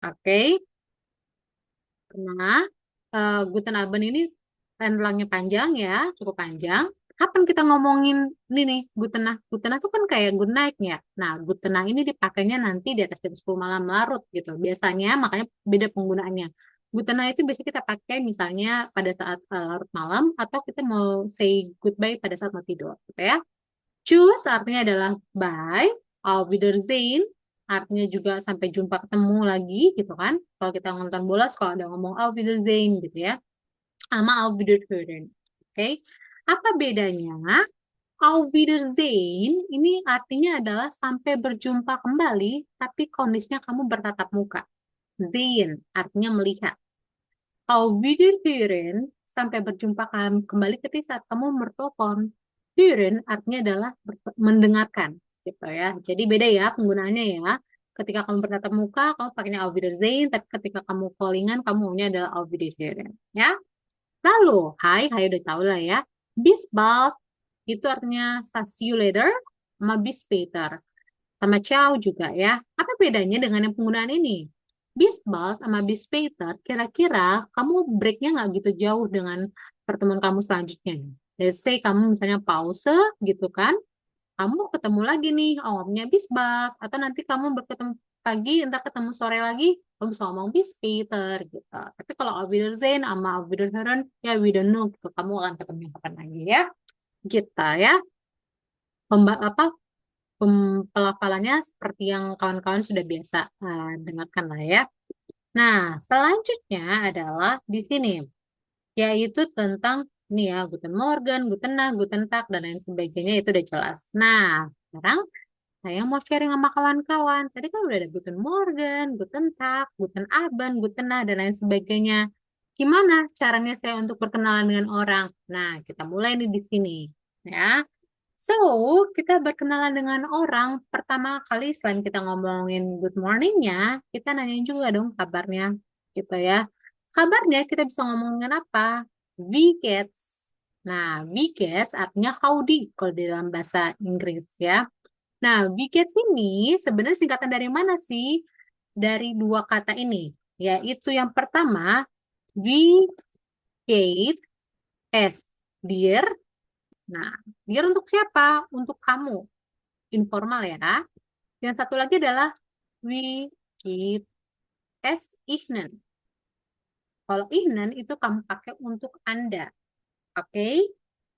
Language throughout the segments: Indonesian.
Oke. Nah, Guten Abend ini panjangnya panjang ya, cukup panjang. Kapan kita ngomongin ini nih, Gutena? Gutena tuh kan kayak good night ya. Nah, Gutena ini dipakainya nanti di atas jam 10 malam larut gitu. Biasanya, makanya beda penggunaannya. Gutena itu biasanya kita pakai misalnya pada saat larut malam atau kita mau say goodbye pada saat mau tidur gitu ya. Tschüss artinya adalah bye. Auf Wiedersehen artinya juga sampai jumpa ketemu lagi gitu kan. Kalau kita nonton bola kalau ada ngomong Auf Wiedersehen gitu ya. Sama Auf Wiederhören. Oke. Apa bedanya? Auf Wiedersehen ini artinya adalah sampai berjumpa kembali tapi kondisinya kamu bertatap muka. Sehen artinya melihat. Auf Wiederhören sampai berjumpa kembali ketika saat kamu bertelepon. Hören artinya adalah mendengarkan gitu ya. Jadi beda ya penggunaannya ya. Ketika kamu bertatap muka, kamu pakainya Auf Wiedersehen, tapi ketika kamu callingan, kamu maunya adalah Auf Wiederhören ya. Lalu, hai udah tahu lah ya. Bis bald itu artinya see you later sama bis später. Sama ciao juga ya. Apa bedanya dengan yang penggunaan ini? Bis bald sama bis später, kira-kira kamu breaknya nggak gitu jauh dengan pertemuan kamu selanjutnya. Let's say kamu misalnya pause gitu kan, kamu ketemu lagi nih, oh ngomongnya bis bald. Atau nanti kamu berketemu pagi, entar ketemu sore lagi, kamu bisa ngomong bis später gitu. Tapi kalau Auf Wiedersehen sama Auf Wiederhören, ya we don't know gitu. Kamu akan ketemu kapan lagi ya. Gitu ya. Apa pelafalannya seperti yang kawan-kawan sudah biasa dengarkan lah ya. Nah, selanjutnya adalah di sini, yaitu tentang ini ya, Guten Morgen, Guten Nacht, Guten Tag, dan lain sebagainya itu udah jelas. Nah, sekarang saya mau sharing sama kawan-kawan. Tadi kan udah ada Guten Morgen, Guten Tag, Guten Abend, Guten Nacht, dan lain sebagainya. Gimana caranya saya untuk berkenalan dengan orang? Nah, kita mulai nih di sini. Ya, so, kita berkenalan dengan orang pertama kali selain kita ngomongin good morning-nya, kita nanyain juga dong kabarnya, gitu ya. Kabarnya kita bisa ngomongin apa? Wie geht's? Nah, wie geht's artinya howdy kalau di dalam bahasa Inggris ya. Nah, wie geht's ini sebenarnya singkatan dari mana sih? Dari dua kata ini, yaitu yang pertama, wie geht es dir. Nah, dir untuk siapa? Untuk kamu. Informal ya. Yang satu lagi adalah we keep es ihnen. Kalau ihnen itu kamu pakai untuk Anda. Oke?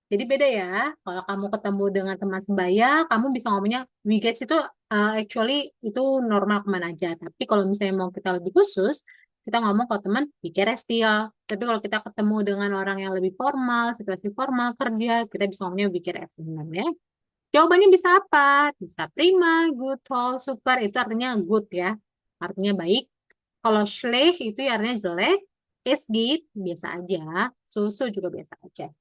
Jadi beda ya. Kalau kamu ketemu dengan teman sebaya, kamu bisa ngomongnya we get itu actually itu normal kemana aja. Tapi kalau misalnya mau kita lebih khusus, kita ngomong kalau teman we get es dia. Tapi kalau kita ketemu dengan orang yang lebih formal, situasi formal, kerja, kita bisa ngomongnya we get es ihnen ya. Jawabannya bisa apa? Bisa prima, good, toll, super. Itu artinya good ya. Artinya baik. Kalau schlecht itu ya artinya jelek. Es geht, biasa aja. So juga biasa aja.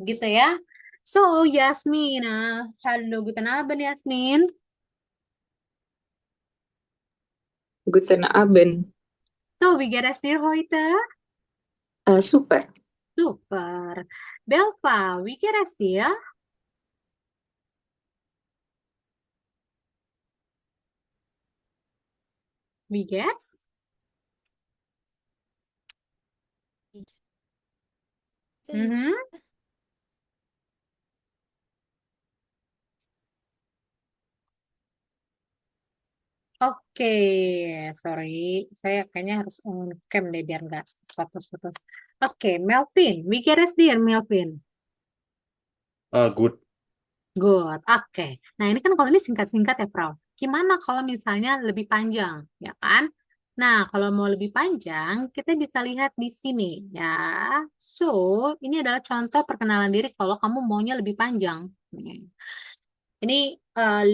Gitu ya. So, Yasmin. Halo, guten Abend, Yasmin. Guten Abend. So, wie geht es dir heute? Super. Super. Belva, wie geht es dir? Wie geht's? Mhm. Oke, sorry. Saya kayaknya harus on cam deh biar nggak putus-putus. Oke, Melvin. Wie geht es dir, Melvin? Good. Good. Oke. Nah, ini kan kalau ini singkat-singkat ya, Frau. Gimana kalau misalnya lebih panjang, ya kan? Nah, kalau mau lebih panjang, kita bisa lihat di sini, ya. So, ini adalah contoh perkenalan diri kalau kamu maunya lebih panjang. Nih. Ini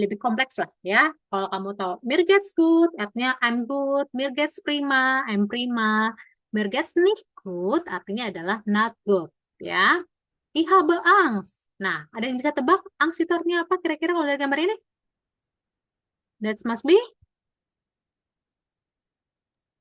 lebih kompleks lah, ya. Kalau kamu tahu, mir geht's gut, artinya I'm good. Mir geht's prima, I'm prima. Mir geht's nicht gut, artinya adalah not good, ya. Ich habe Angst. Nah, ada yang bisa tebak Angst itu artinya apa kira-kira kalau dari gambar ini? That must be?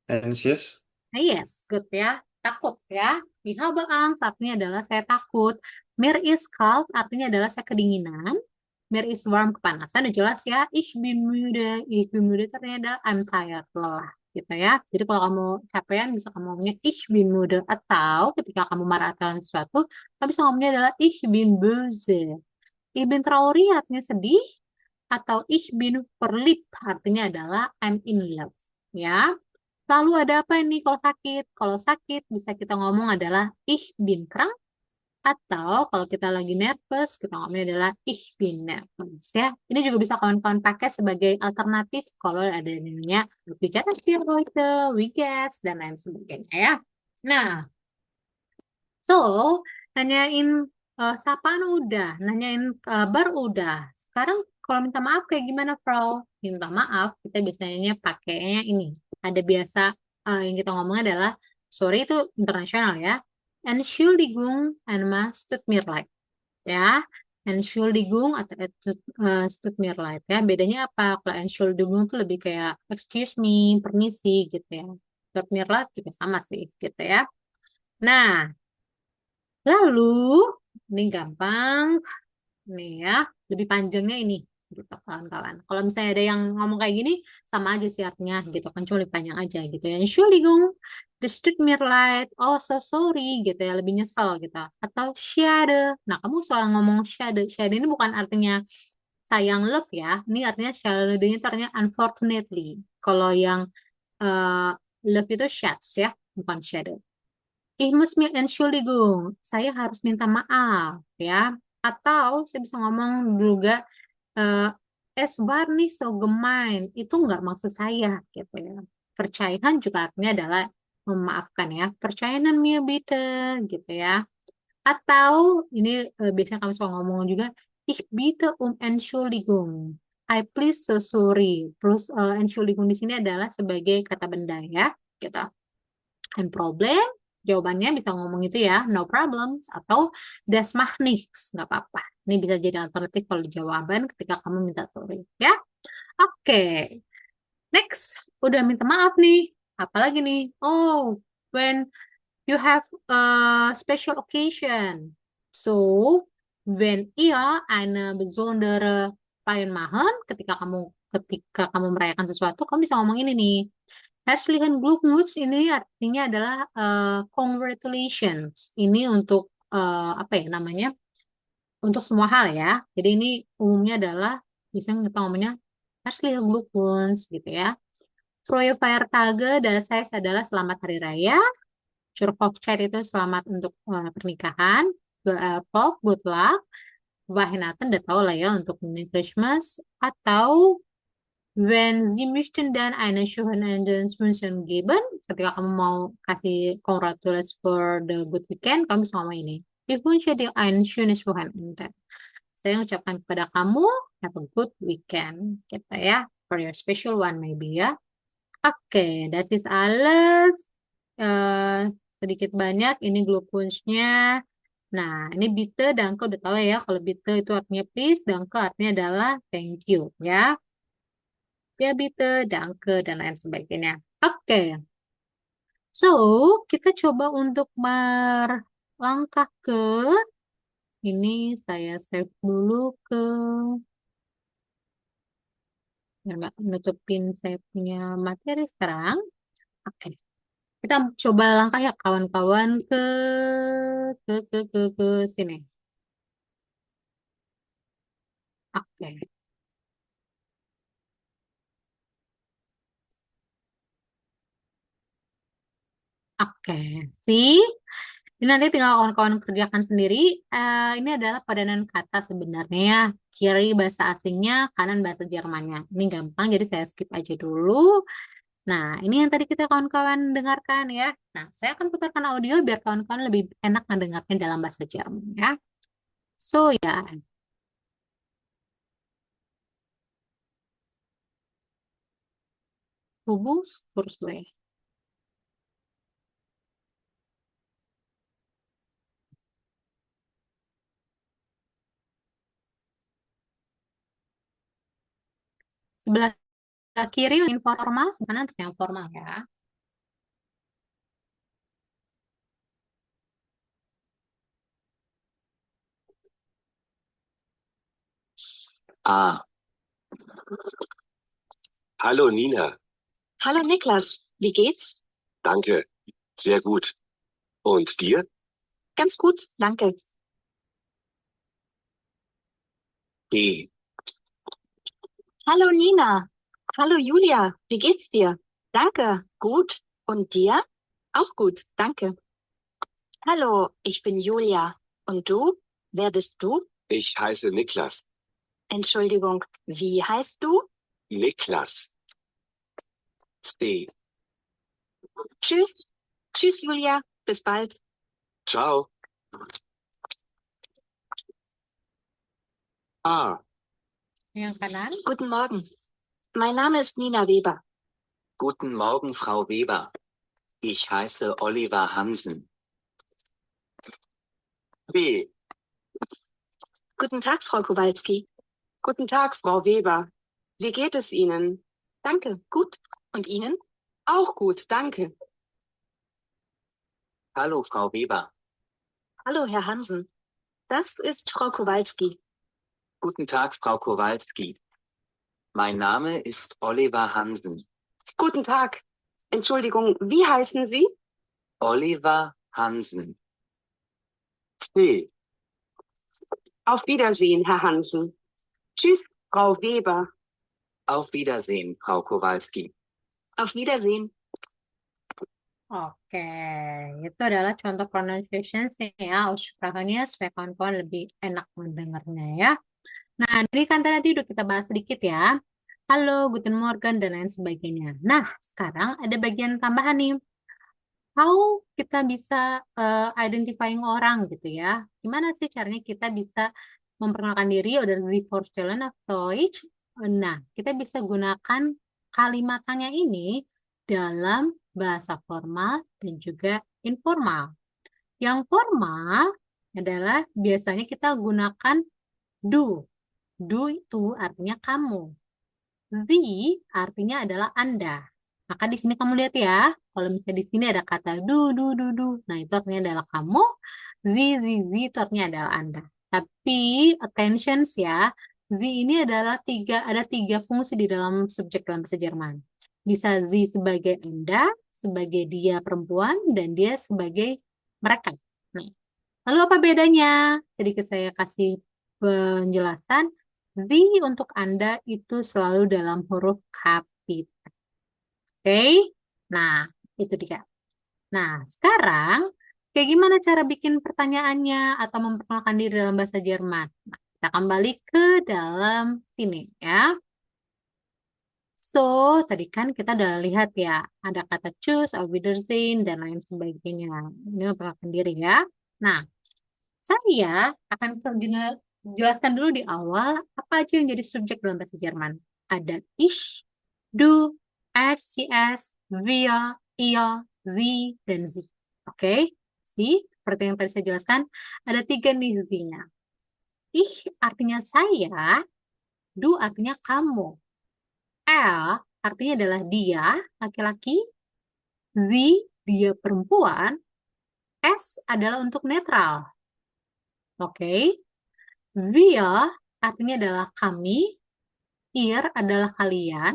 Anxious. Yes, good ya. Takut ya. Ich habe Angst artinya adalah saya takut. Mir ist kalt artinya adalah saya kedinginan. Mir ist warm kepanasan. Udah jelas ya. Ich bin müde. Ich bin müde itu artinya adalah I'm tired, lelah. gitu ya. Jadi kalau kamu capean bisa kamu ngomongnya ich bin müde, atau ketika kamu marah akan sesuatu, kamu bisa ngomongnya adalah ich bin böse. Ich bin traurig artinya sedih, atau ich bin verliebt artinya adalah I'm in love. Ya. Lalu ada apa ini kalau sakit? Kalau sakit bisa kita ngomong adalah ich bin krank, atau kalau kita lagi nervous, kita ngomongnya adalah ich bin nervous ya. Ini juga bisa kawan-kawan pakai sebagai alternatif kalau ada yang namanya we get a steer heute, we get, dan lain sebagainya ya. Nah, so nanyain sapaan udah, nanyain kabar udah. Sekarang kalau minta maaf kayak gimana, Frau? Minta maaf kita biasanya pakainya ini. Ada biasa yang kita ngomong adalah sorry itu internasional ya. Entschuldigung einmal tut mir leid ya. Entschuldigung atau es tut mir leid ya. Bedanya apa? Kalau Entschuldigung itu lebih kayak excuse me, permisi gitu ya. Tut mir leid juga sama sih gitu ya. Nah, lalu ini gampang nih ya, lebih panjangnya ini gitu kawan-kawan. Kalau misalnya ada yang ngomong kayak gini, sama aja sih artinya gitu kan, cuma lebih panjang aja gitu ya. Entschuldigung, das tut mir leid, oh so sorry gitu ya, lebih nyesel gitu. Atau schade. Nah, kamu soal ngomong schade, schade ini bukan artinya sayang love ya. Ini artinya schade itu artinya unfortunately. Kalau yang eh, love itu schätz ya, bukan schade. Ich muss mir entschuldigung. Saya harus minta maaf ya. Atau saya bisa ngomong juga eh, es war nicht so gemein. Itu nggak maksud saya gitu ya. Percayakan juga artinya adalah memaafkan ya. Percayakan mir bitte gitu ya. Atau ini biasanya kami suka ngomong juga ich bitte Entschuldigung. I please so sorry. Terus Entschuldigung di sini adalah sebagai kata benda ya. Gitu. And problem, jawabannya bisa ngomong itu ya, no problems, atau das macht nichts, nggak apa-apa. Ini bisa jadi alternatif kalau di jawaban ketika kamu minta sorry, ya. Oke, next, udah minta maaf nih. Apalagi nih? Oh, when you have a special occasion. So, wenn ihr eine besondere Feier machen, ketika kamu merayakan sesuatu, kamu bisa ngomong ini nih. Herzlichen Glückwunsch ini artinya adalah congratulations. Ini untuk apa ya namanya? Untuk semua hal ya. Jadi ini umumnya adalah misalnya kita ngomongnya Herzlichen Glückwunsch gitu ya. Frohe Feiertage das heißt adalah selamat hari raya. Hochzeit itu selamat untuk pernikahan. Good luck. Weihnachten udah tau lah ya untuk Christmas. Atau Wenn Sie möchten dann eine schöne Wünschen geben, ketika kamu mau kasih congratulations for the good weekend, kamu bisa ngomong ini. Ich wünsche dir ein schönes Wochenende. Saya ucapkan kepada kamu, have a good weekend. Gitu ya. For your special one maybe ya. Oke, das ist alles. Sedikit banyak, ini Glückwunsch-nya. Nah, ini bitte, danke, udah tahu ya. Kalau bitte itu artinya please, danke artinya adalah thank you ya. Ya, bitte, danke, dan lain sebagainya. Oke, so kita coba untuk melangkah ke ini saya save dulu ke ya nggak nutupin saya punya materi sekarang. Oke, kita coba langkah ya kawan-kawan ke sini. Oke, oke, see. Ini nanti tinggal kawan-kawan kerjakan sendiri. Ini adalah padanan kata sebenarnya ya. Kiri bahasa asingnya, kanan bahasa Jermannya. Ini gampang, jadi saya skip aja dulu. Nah, ini yang tadi kita kawan-kawan dengarkan ya. Nah, saya akan putarkan audio biar kawan-kawan lebih enak mendengarnya dalam bahasa Jerman ya. So ya, Hubungs kurus gue. Sebelah kiri informal, sebelah untuk yang formal ya. Ah, hallo Nina. Hallo Niklas, Wie geht's? Danke. Sehr gut. Und dir? Ganz gut, danke. B. Hallo Nina. Hallo Julia. Wie geht's dir? Danke, gut. Und dir? Auch gut, danke. Hallo, ich bin Julia. Und du? Wer bist du? Ich heiße Niklas. Entschuldigung, wie heißt du? Niklas. C. Tschüss. Tschüss, Julia. Bis bald. Ciao. A. Yang kanan. Guten Morgen. Mein Name ist Nina Weber. Guten Morgen, Frau Weber. Ich heiße Oliver Hansen. B. Guten Tag, Frau Kowalski. Guten Tag, Frau Weber. Wie geht es Ihnen? Danke, gut. Und Ihnen? Auch gut, danke. Hallo, Frau Weber. Hallo, Herr Hansen. Das ist Frau Kowalski. Guten Tag, Frau Kowalski. Mein Name ist Oliver Hansen. Guten Tag. Entschuldigung, wie heißen Sie? Oliver Hansen. C. Auf Wiedersehen, Herr Hansen. Tschüss, Frau Weber. Auf Wiedersehen, Frau Kowalski. Auf Wiedersehen. Oke, itu adalah contoh pronunciation ya, aussprache-nya supaya kawan-kawan lebih enak mendengarnya ya. Nah, ini kan tadi udah kita bahas sedikit ya. Halo, Guten Morgen, dan lain sebagainya. Nah, sekarang ada bagian tambahan nih. How kita bisa identifying orang gitu ya. Gimana sih caranya kita bisa memperkenalkan diri oder Sie vorstellen auf Deutsch? Nah, kita bisa gunakan kalimat tanya ini dalam bahasa formal dan juga informal. Yang formal adalah biasanya kita gunakan du. Du itu artinya kamu. Sie artinya adalah Anda. Maka di sini kamu lihat ya, kalau misalnya di sini ada kata du. Nah, itu artinya adalah kamu. Sie itu artinya adalah Anda. Tapi attention ya, sie ini adalah ada tiga fungsi di dalam subjek dalam bahasa Jerman. Bisa sie sebagai Anda, sebagai dia perempuan, dan dia sebagai mereka. Nah, lalu apa bedanya? Sedikit saya kasih penjelasan. Sie untuk Anda itu selalu dalam huruf kapital. Oke? Nah, itu dia. Nah, sekarang kayak gimana cara bikin pertanyaannya atau memperkenalkan diri dalam bahasa Jerman? Nah, kita kembali ke dalam sini ya. So, tadi kan kita udah lihat ya, ada kata choose, auf Wiedersehen, dan lain sebagainya. Ini memperkenalkan diri ya. Nah, saya akan jelaskan dulu di awal apa aja yang jadi subjek dalam bahasa Jerman. Ada ich, du, er, sie, es, wir, ihr, sie, dan sie. Oke, see, seperti yang tadi saya jelaskan, ada tiga nih sie-nya. Ich artinya saya, du artinya kamu, er artinya adalah dia, laki-laki, sie, dia perempuan, es adalah untuk netral. Oke. Wir artinya adalah kami, ihr adalah kalian,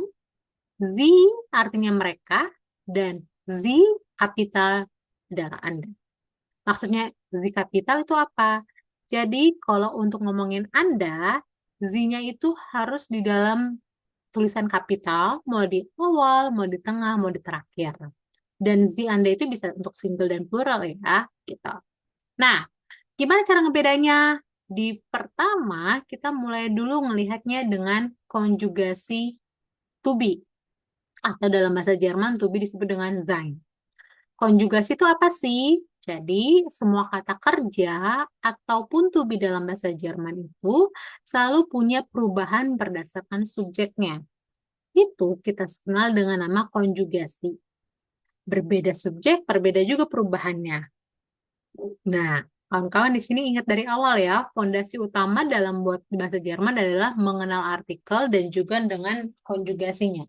sie artinya mereka, dan sie kapital adalah Anda. Maksudnya sie kapital itu apa? Jadi kalau untuk ngomongin Anda, sie-nya itu harus di dalam tulisan kapital, mau di awal, mau di tengah, mau di terakhir. Dan sie Anda itu bisa untuk single dan plural ya, gitu. Nah, gimana cara ngebedanya? Di pertama, kita mulai dulu melihatnya dengan konjugasi to be. Atau dalam bahasa Jerman, to be disebut dengan sein. Konjugasi itu apa sih? Jadi, semua kata kerja ataupun to be dalam bahasa Jerman itu selalu punya perubahan berdasarkan subjeknya. Itu kita kenal dengan nama konjugasi. Berbeda subjek, berbeda juga perubahannya. Nah, kawan-kawan di sini ingat dari awal ya, fondasi utama dalam buat bahasa Jerman adalah mengenal artikel dan juga dengan konjugasinya.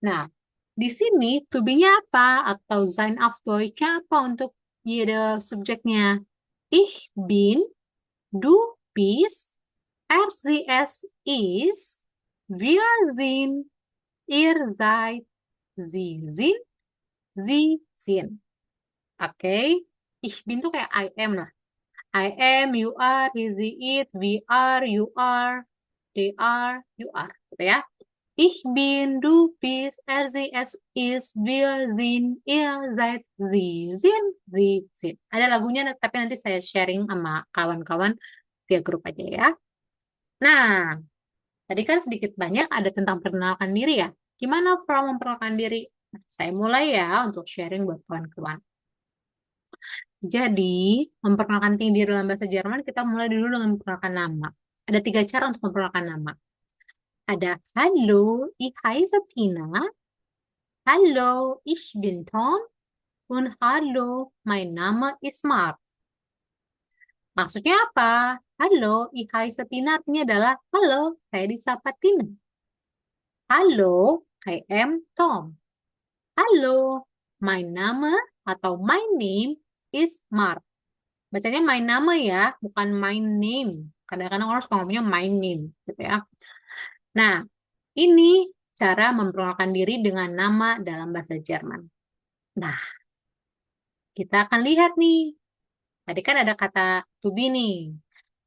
Nah, di sini to be-nya apa atau sein auf Deutsch-nya apa untuk jede subjeknya? Ich bin, du bist, er sie es ist, wir sind, ihr seid, sie sind, Sie sind. Oke. Ich bin tuh kayak I am lah. I am, you are, he, she, it, we are, you are, they are, you are. Gitu ya. Ich bin, du bist, er, sie, es ist, wir sind, ihr seid, sie sind, sie sind. Ada lagunya, tapi nanti saya sharing sama kawan-kawan via grup aja ya. Nah, tadi kan sedikit banyak ada tentang perkenalkan diri ya. Gimana Fra memperkenalkan diri? Nah, saya mulai ya untuk sharing buat kawan-kawan. Jadi, memperkenalkan diri dalam bahasa Jerman, kita mulai dulu dengan memperkenalkan nama. Ada 3 cara untuk memperkenalkan nama. Ada Hallo, ich heiße Tina. Hallo, ich bin Tom. Und Hallo, mein Name ist Mark. Maksudnya apa? Halo, ich heiße Tina artinya adalah halo, saya disapa Tina. Halo, I am Tom. Halo, my name atau my name is Mark. Bacanya my nama ya, bukan my name. Kadang-kadang orang suka ngomongnya my name, gitu ya. Nah, ini cara memperkenalkan diri dengan nama dalam bahasa Jerman. Nah, kita akan lihat nih. Tadi kan ada kata to be nih.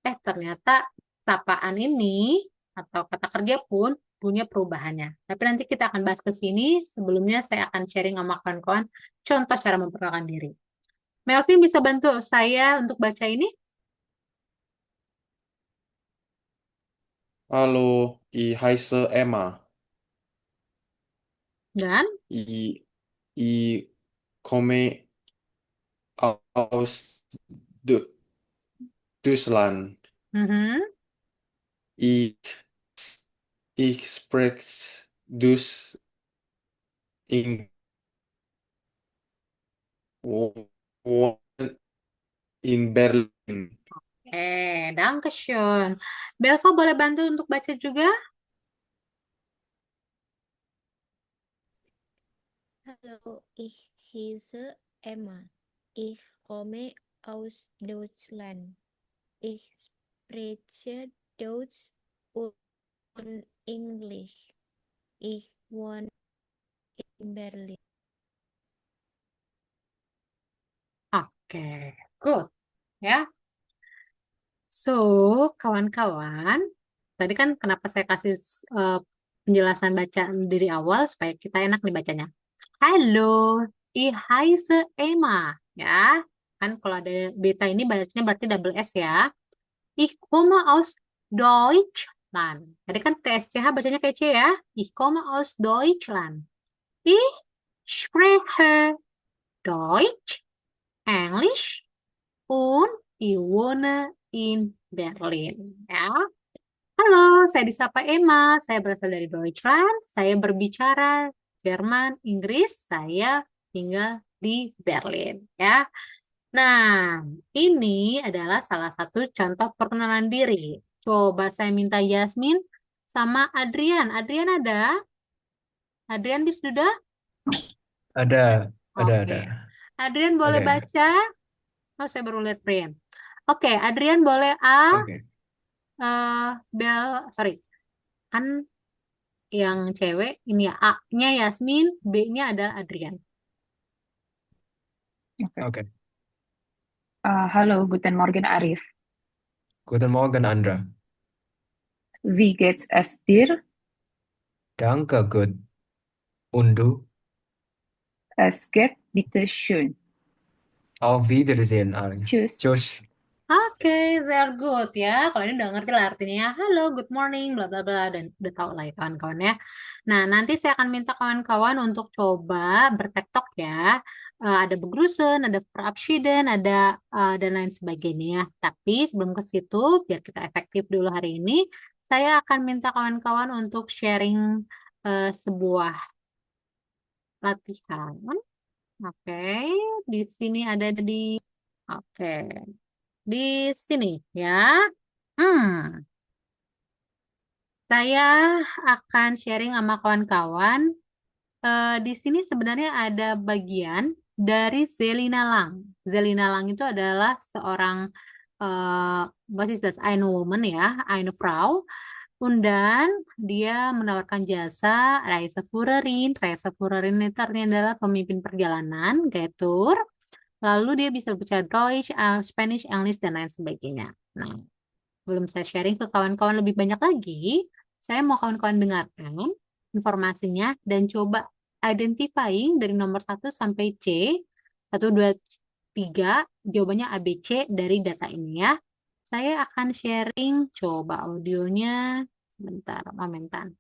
Ternyata sapaan ini atau kata kerja pun punya perubahannya. Tapi nanti kita akan bahas ke sini. Sebelumnya saya akan sharing sama kawan-kawan contoh cara memperkenalkan diri. Melvin bisa bantu saya untuk baca ini? Hallo, ich heiße Emma. Dan Ich komme aus Deutschland. Ich spreche Deutsch in Berlin. Dankeschön. Belva boleh bantu untuk baca juga? Hallo, ich heiße Emma. Ich komme aus Deutschland. Ich spreche Deutsch und Englisch. Ich wohne in Berlin. Oke, good. Ya. So, kawan-kawan, tadi kan kenapa saya kasih penjelasan bacaan dari awal supaya kita enak nih bacanya. Halo, ich heiße Emma. Ya, kan kalau ada beta ini bacanya berarti double S ya. Ich komme aus Deutschland. Tadi kan TSCH bacanya kayak C ya. Ich komme aus Deutschland. Ich spreche Deutsch, Englisch, und ich wohne in Berlin. Ya. Halo, saya disapa Emma. Saya berasal dari Deutschland. Saya berbicara Jerman, Inggris. Saya tinggal di Berlin. Ya. Nah, ini adalah salah satu contoh perkenalan diri. Coba saya minta Yasmin sama Adrian. Adrian ada? Adrian bis sudah? Ada. Oke. Adrian boleh Oke. baca? Oh, saya baru lihat Brian. Oke, Adrian boleh A. Oke. Sorry. Kan yang cewek, ini ya A-nya Yasmin, B-nya adalah Adrian. Oke. Hallo, guten Morgen Arif. Guten Morgen, Andra. Wie geht's es dir? Danke, gut. Und du? Es geht bitte schön. Auf Wiedersehen, Arif. Tschüss. Tschüss. Oke, very good ya. Kalau ini udah ngerti lah artinya. Halo, good morning, bla bla bla, dan udah tahu lah ya kawan-kawan ya. Nah, nanti saya akan minta kawan-kawan untuk coba bertektok ya. Ada begrüßen, ada verabschieden, ada dan lain sebagainya. Tapi sebelum ke situ, biar kita efektif dulu hari ini, saya akan minta kawan-kawan untuk sharing sebuah latihan. Oke, di sini ada di. Oke. Di sini ya. Saya akan sharing sama kawan-kawan. Di sini sebenarnya ada bagian dari Selina Lang. Selina Lang itu adalah seorang what is this? Eine Woman ya, eine Frau. Undan, dia menawarkan jasa Reiseführerin. Reiseführerin itu artinya adalah pemimpin perjalanan, guide tour. Lalu dia bisa bicara Deutsch, Spanish, English, dan lain sebagainya. Nah, belum saya sharing ke kawan-kawan lebih banyak lagi, saya mau kawan-kawan dengarkan informasinya dan coba identifying dari nomor 1 sampai C, 1, 2, 3, jawabannya A, B, C dari data ini ya. Saya akan sharing, coba audionya, sebentar, momentan.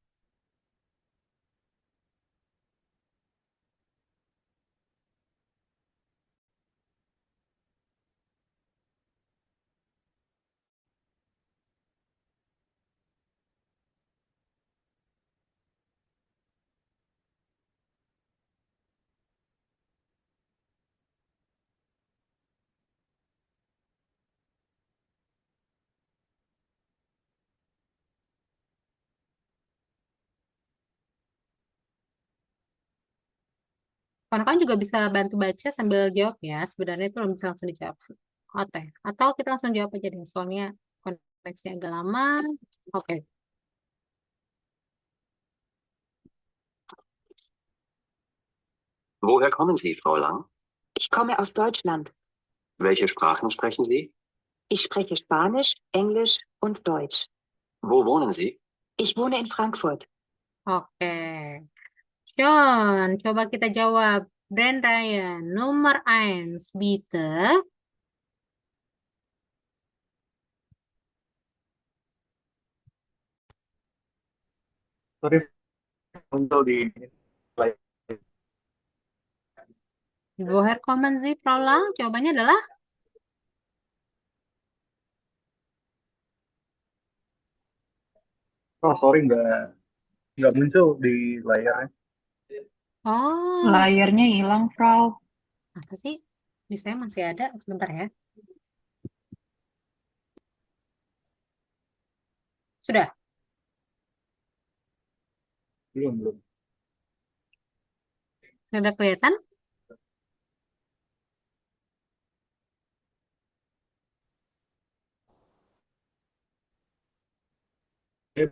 Kawan-kawan juga bisa bantu baca sambil jawab ya. Sebenarnya itu bisa langsung dijawab. Oke. Atau kita langsung jawab aja deh. Soalnya koneksinya agak lama. Oke. Woher kommen Sie, Frau Lang? Ich komme aus Deutschland. Welche Sprachen sprechen Sie? Ich spreche Spanisch, Englisch und Deutsch. Wo wohnen Sie? Ich wohne in Frankfurt. Oke. Sean, coba kita jawab. Brand Ryan, nomor 1, bitte. Sorry, muncul di slide. Woher kommen Sie, Frau Lang? Jawabannya adalah Oh, sorry, nggak muncul di layarnya. oh, Layarnya hilang, Frau. masa sih? Di saya masih ada. Sebentar ya. Sudah. Belum. Sudah kelihatan? Yep.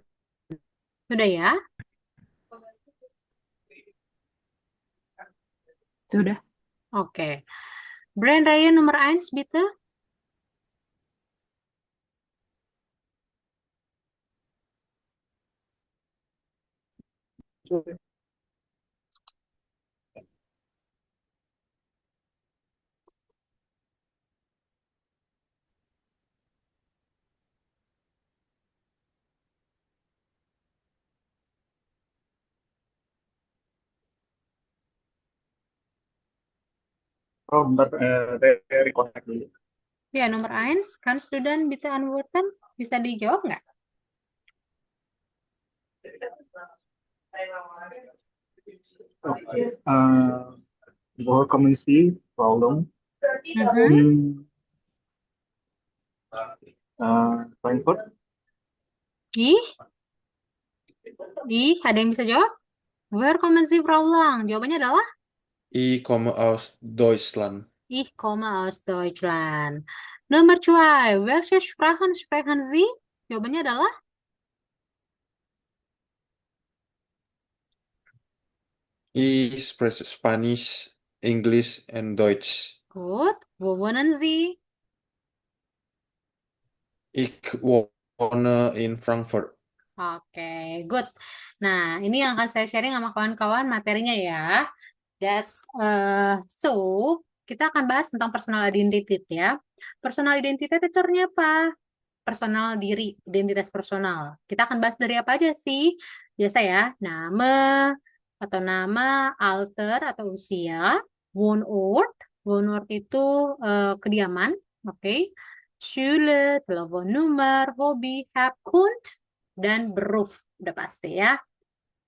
Sudah ya? Sudah. Oke. Brand Ryan nomor 1, bitte. Oh, bentar, saya reconnect dulu. Ya, nomor 1. Kannst du dann bitte antworten? Bisa dijawab nggak? Oke. Woher kommen Sie, Frau Lang? Mhm. Frankfurt? Ih, ada yang bisa jawab? Where kommen Sie, Frau Lang? Jawabannya adalah Ich komme aus Deutschland. Ich komme aus Deutschland. Nomor 2. Welche Sprachen sprechen Sie? Jawabannya adalah Ich spreche Spanish, English, and Deutsch. gut. Wo wohnen Sie? Ich wohne in Frankfurt. Oke, good. Nah, ini yang akan saya sharing sama kawan-kawan materinya ya. So kita akan bahas tentang personal identity ya. Personal identity itu artinya apa? Personal diri, identitas personal. Kita akan bahas dari apa aja sih? Biasa ya, nama, alter atau usia, Wohnort. Wohnort itu kediaman, oke. Schule, Telefonnummer, Hobi, Herkunft, dan Beruf. Udah pasti ya.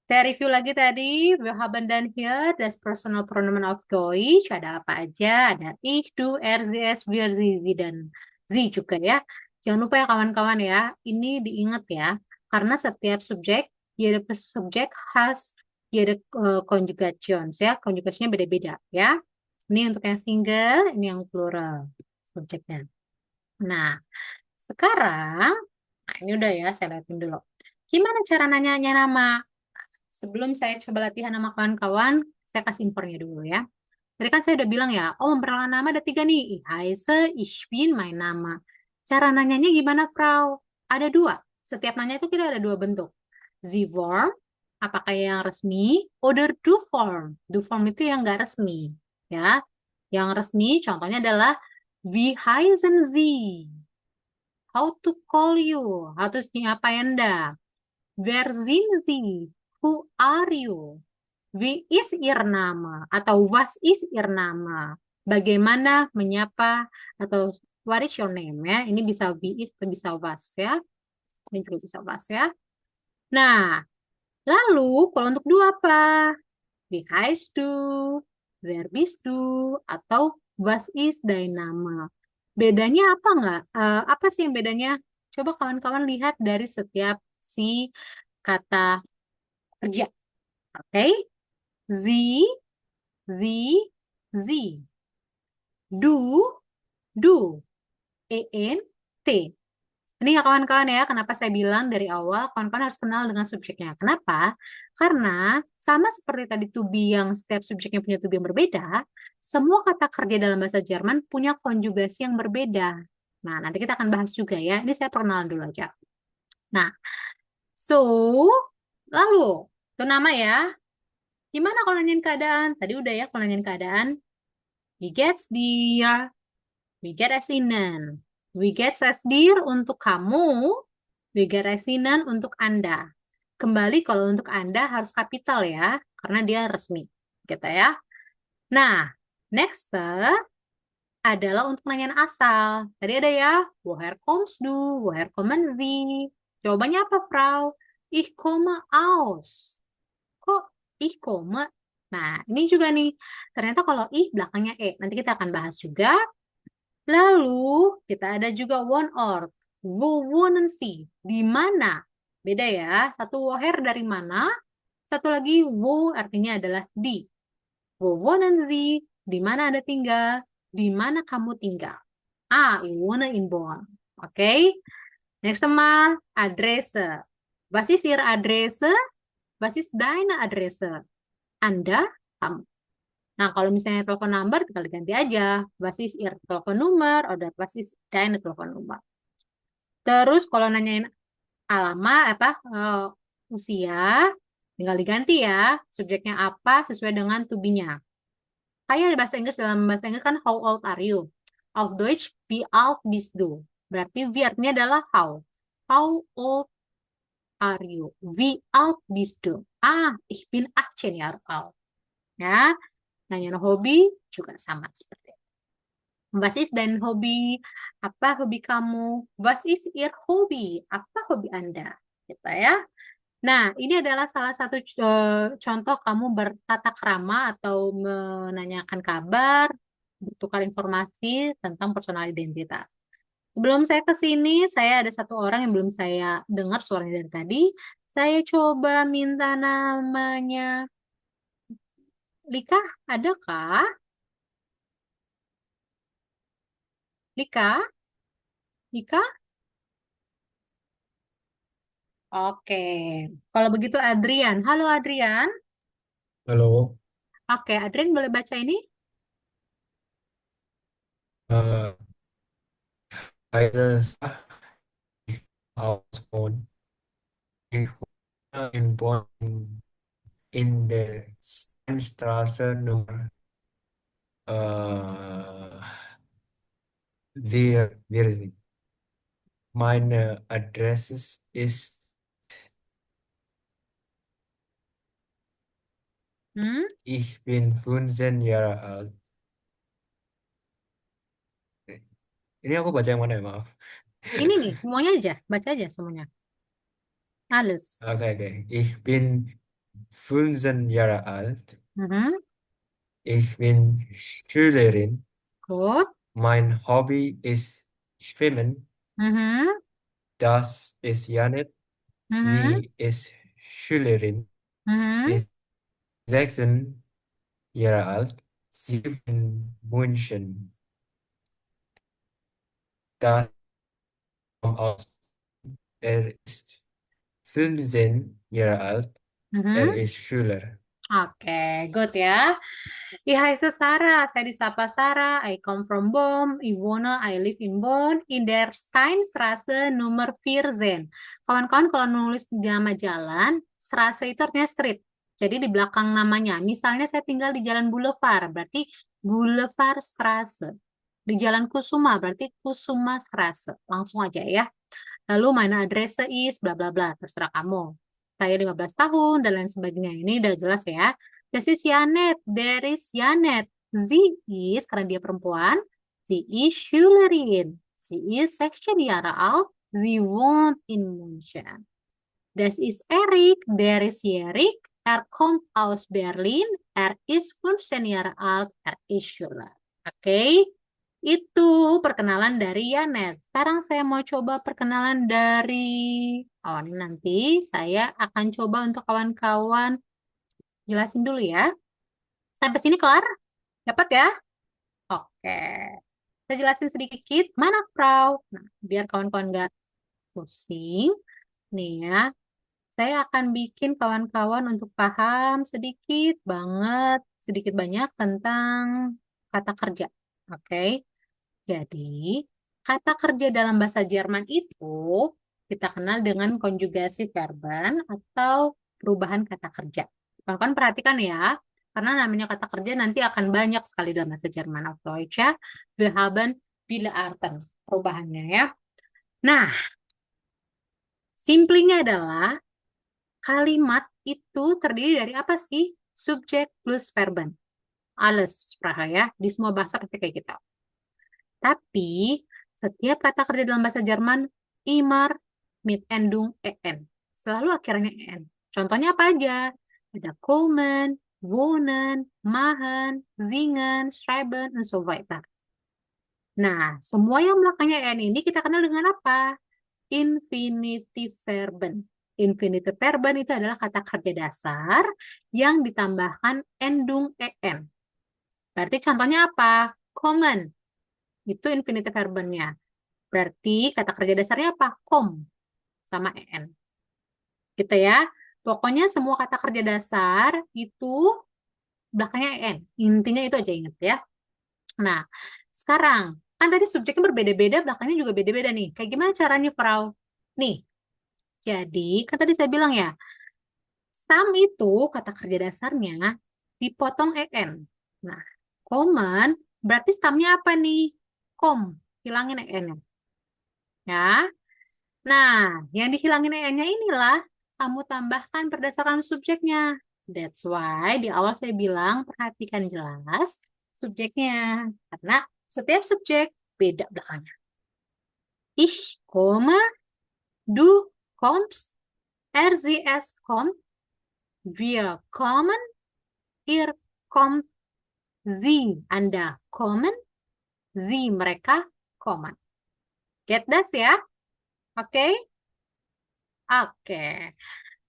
Saya review lagi tadi, wir haben dann hier das personal pronomen auf Deutsch. Ada apa aja? Ada ich, du, er, sie, es, wir, sie, dan sie juga ya. Jangan lupa ya kawan-kawan ya, ini diingat ya. Karena setiap subjek, jede subjek has jede conjugations ya. Konjugasinya beda-beda ya. Ini untuk yang single, ini yang plural subjeknya. Nah, sekarang, nah ini udah ya, saya lihatin dulu. Gimana cara nanyanya nama? Sebelum saya coba latihan sama kawan-kawan, saya kasih infornya dulu ya. Tadi kan saya udah bilang ya, oh memperkenalkan nama ada 3 nih. Ich heiße, ich bin, mein Name. Cara nanyanya gimana, Frau? Ada 2. Setiap nanya itu kita ada 2 bentuk. Sie form, apakah yang resmi, oder du form. Du form itu yang nggak resmi. Ya, yang resmi contohnya adalah wie heißen Sie? How to call you? How to apa Anda? Wer sind Sie? Who are you? Wie ist Ihr Name? Atau was ist Ihr Name? Bagaimana menyapa atau what is your name ya? Ini bisa wie is, bisa was ya. Ini juga bisa was ya. Nah, lalu kalau untuk 2 apa? Wie heißt du? Wer bist du? Atau was ist dein Name? Bedanya apa nggak? Apa sih yang bedanya? Coba kawan-kawan lihat dari setiap si kata kerja. Oke? Sie, sie, sie. Du, du. En, t. Ini ya kawan-kawan ya, kenapa saya bilang dari awal kawan-kawan harus kenal dengan subjeknya. Kenapa? Karena sama seperti tadi to be yang setiap subjeknya punya to be yang berbeda, semua kata kerja dalam bahasa Jerman punya konjugasi yang berbeda. Nah, nanti kita akan bahas juga ya. Ini saya perkenalan dulu aja. Nah, so, lalu, itu nama ya. Gimana kalau nanyain keadaan? Tadi udah ya kalau nanyain keadaan. Wie geht's dir? Wie geht es Ihnen? Wie geht's es dir untuk kamu? Wie geht es Ihnen untuk Anda? Kembali kalau untuk Anda harus kapital ya, karena dia resmi. Gitu ya. Nah, next adalah untuk nanyain asal. Tadi ada ya, woher kommst du? Woher kommen Sie? Jawabannya apa, Frau? Ich komme aus. Kok ich komme? Nah, ini juga nih. Ternyata kalau ich belakangnya e. Nanti kita akan bahas juga. Lalu kita ada juga one ort. Wo wohnen Sie? Di mana? Beda ya. Satu woher dari mana? Satu lagi wo artinya adalah di. Wo wohnen Sie? Di mana Anda tinggal? Di mana kamu tinggal? Ah, ich wohne in Bonn. Oke. Next mal, Adresse. Was ist Ihre Adresse? Was ist deine Adresse? Anda, kamu. Nah, kalau misalnya telepon number, tinggal diganti aja. Was ist Ihr Telefonnummer? Oder was ist deine Telefonnummer? Terus kalau nanyain alamat, usia, tinggal diganti ya. Subjeknya apa sesuai dengan to be-nya. Kayak di bahasa Inggris, dalam bahasa Inggris kan how old are you? Auf Deutsch, wie alt bist du? Berarti wie artinya adalah how. How old are you? Wie alt bist du? Ah, ich bin 18 Jahre alt. Ya. Nanya hobi juga sama seperti itu. Was ist dein Hobby? Apa hobi kamu? Was ist Ihr Hobby? Apa hobi Anda? Gitu ya. Nah, ini adalah salah satu contoh kamu bertata krama atau menanyakan kabar, bertukar informasi tentang personal identitas. Sebelum saya ke sini, saya ada satu orang yang belum saya dengar suaranya dari tadi. Saya coba minta namanya. Lika, adakah? Lika? Lika? Oke. Kalau begitu Adrian. Halo Adrian. Halo. Oke, Adrian boleh baca ini? Uh, heiße Ausbau in Bonn in der Steinstraße Nummer wir sind. Meine Adresse ist ich bin 15 Jahre alt. Ini aku baca yang mana ya, maaf. Ini nih, semuanya aja. Baca aja semuanya. Alles. Okay. Ich bin 15 Jahre alt. Mhm. Ich bin Schülerin. Gut. Mein Hobby ist Schwimmen. Mhm. Das ist Janet. Mhm. Sie ist Schülerin. Mhm. Ist 16 Jahre alt. Sie lebt in München. Das kommt aus. Er ist 15 Jahre alt. Er Mhm. ist Schüler. Oke, good ya. Ich heiße Sarah, saya disapa Sarah. I come from Bonn. Ich wohne, I live in Bonn. In der Steinstraße Nummer 14. Kawan-kawan kalau nulis nama jalan, Straße itu artinya street. Jadi di belakang namanya. Misalnya saya tinggal di Jalan Boulevard, berarti Boulevard Straße. Di Jalan Kusuma, berarti Kusuma Straße. Langsung aja ya. Lalu mana adrese is, bla bla bla. Terserah kamu. Saya 15 tahun, dan lain sebagainya. Ini udah jelas ya. Das ist Janet. There is Janet. Sie is, karena dia perempuan. Sie ist Schülerin. Sie ist 16 Jahre alt. Sie wohnt in München. Das ist Erik. Der ist Erik. Er kommt aus Berlin. Er ist 15 Jahre alt. Er ist Schüler. Oke. Itu perkenalan dari Janet. Sekarang saya mau coba perkenalan dari... Oh, ini nanti saya akan coba untuk kawan-kawan jelasin dulu ya. Sampai sini kelar? Dapat ya? Oke. Saya jelasin sedikit. Mana, Frau? Nah, biar kawan-kawan nggak pusing. Nih ya. Saya akan bikin kawan-kawan untuk paham sedikit banyak tentang kata kerja. Oke. Jadi, kata kerja dalam bahasa Jerman itu kita kenal dengan konjugasi verben atau perubahan kata kerja. Kawan-kawan perhatikan ya, karena namanya kata kerja nanti akan banyak sekali dalam bahasa Jerman. Auf Deutsch ya, wir haben viele Arten perubahannya ya. Nah, simplingnya adalah kalimat itu terdiri dari apa sih? Subjek plus verben. Alles Sprache ya, di semua bahasa ketika kita. Tapi setiap kata kerja dalam bahasa Jerman immer mit Endung en. Selalu akhirnya en. Contohnya apa aja? Ada kommen, wohnen, machen, singen, schreiben, and so weiter. Nah, semua yang belakangnya en ini kita kenal dengan apa? Infinitive verben. Infinitive verben itu adalah kata kerja dasar yang ditambahkan Endung en. Berarti contohnya apa? Kommen. Itu infinitive verbennya. Berarti kata kerja dasarnya apa? Kom sama en. Gitu ya. Pokoknya semua kata kerja dasar itu belakangnya en. Intinya itu aja inget ya. Nah, sekarang kan tadi subjeknya berbeda-beda, belakangnya juga beda-beda nih. Kayak gimana caranya, Frau? Nih, jadi kan tadi saya bilang ya, stam itu kata kerja dasarnya dipotong en. Nah, kommen berarti stamnya apa nih? Kom, hilangin en-nya. Ya. Nah, yang dihilangin en-nya inilah kamu tambahkan berdasarkan subjeknya. That's why di awal saya bilang perhatikan jelas subjeknya. Karena setiap subjek beda belakangnya. Ich komme, du kommst, sie es kommt, wir kommen, ihr kommt, sie, Anda kommen, sie, mereka kommen. Get this ya? Oke? Oke.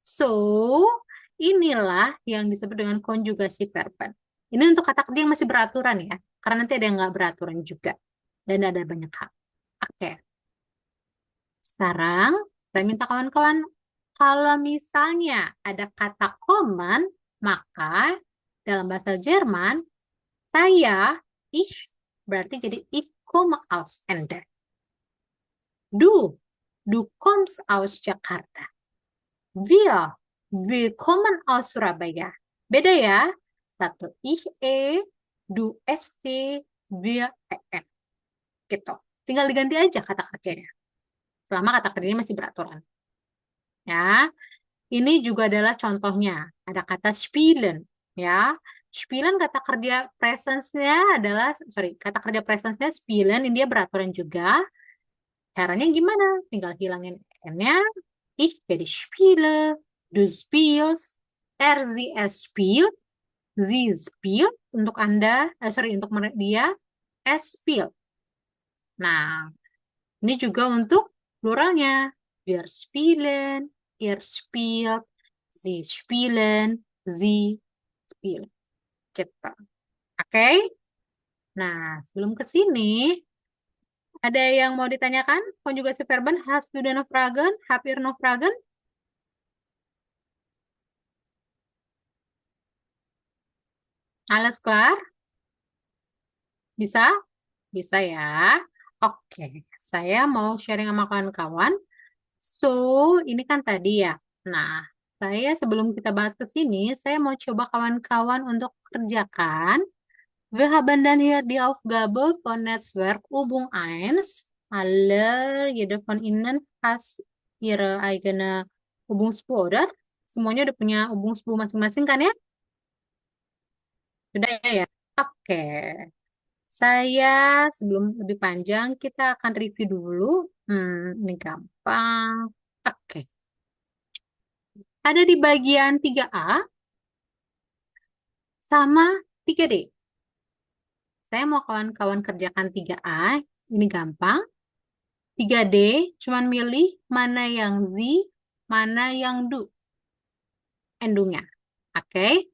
So, inilah yang disebut dengan konjugasi verben. Ini untuk kata kerja yang masih beraturan ya. Karena nanti ada yang nggak beraturan juga. Dan ada banyak hal. Oke. Sekarang, saya minta kawan-kawan, kalau misalnya ada kata kommen, maka dalam bahasa Jerman, saya, ich, berarti jadi ich komme aus Ende. Du kommst aus Jakarta. Wir kommen aus Surabaya. Beda ya. Satu ich du st, wir en. Gitu. Tinggal diganti aja kata kerjanya. Selama kata kerjanya masih beraturan. Ya. Ini juga adalah contohnya. Ada kata spielen. Ya. Spielen kata kerja presence-nya adalah, kata kerja presence-nya spielen, ini dia beraturan juga. Caranya gimana? Tinggal hilangin n-nya. Ich jadi spiele, du spielst, sie es spielt, sie spielt, untuk Anda, untuk dia, es spielt. Nah, ini juga untuk pluralnya. Wir spielen, ihr spielt, sie spielen, sie spielt. Gitu. Oke? Nah, sebelum ke sini, ada yang mau ditanyakan? Konjugasi verben, hast du noch Fragen? Habt ihr noch Fragen? Alles klar? Bisa? Bisa ya. Oke, saya mau sharing sama kawan-kawan. So, ini kan tadi ya. Nah, saya sebelum kita bahas ke sini, saya mau coba kawan-kawan untuk kerjakan. Wir haben dann hier die Aufgabe von Netzwerk Übung 1. Alle, jeder von Ihnen hat ihre eigene Übungsfolder. Semuanya udah punya Übungsbuch masing-masing kan ya? Sudah ya? Oke. Saya sebelum lebih panjang, kita akan review dulu. Ini gampang. Oke. Ada di bagian 3A sama 3D. Saya mau kawan-kawan kerjakan 3A. Ini gampang. 3D cuman milih mana yang Z, mana yang Du. Endungnya. Oke.